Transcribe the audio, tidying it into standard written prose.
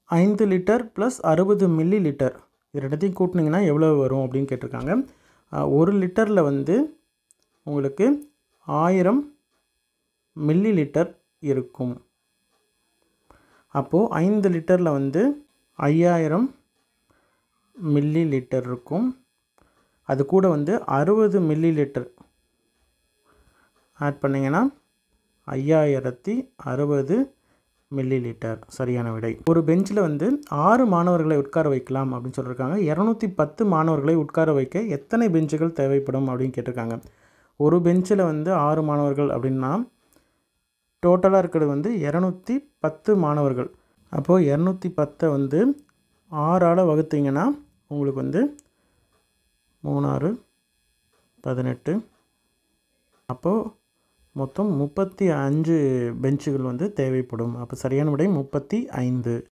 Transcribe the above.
5 litre plus 60 milli litre இது ரெண்டுத்தையும் கூட்டினீங்கன்னா எவ்வளோ வரும் அப்படின்னு கேட்டிருக்காங்க. 1 லிட்டரில் வந்து உங்களுக்கு 1000 மில்லி லிட்டர் இருக்கும். அப்போது 5 லிட்டரில் வந்து 5000 மில்லி லிட்டர் இருக்கும். அது கூட வந்து 60 மில்லி லிட்டர் ஆட் பண்ணிங்கன்னா 5060 மில்லி லிட்டர் சரியான விடை. ஒரு பெஞ்சில் வந்து 6 மாணவர்களை உட்கார வைக்கலாம் அப்படின்னு சொல்லியிருக்காங்க. 210 மாணவர்களை உட்கார வைக்க எத்தனை பெஞ்சுகள் தேவைப்படும் அப்படின்னு கேட்டிருக்காங்க. ஒரு பெஞ்சில் வந்து 6 மாணவர்கள் அப்படின்னா டோட்டலாக இருக்கிறது வந்து 210 மாணவர்கள். அப்போது 210 வந்து 6ஆல் வகுத்தீங்கன்னா உங்களுக்கு வந்து 3 6 18 அப்போது மொத்தம் 35 பெஞ்சுகள் வந்து தேவைப்படும். அப்போ சரியான விடை 35.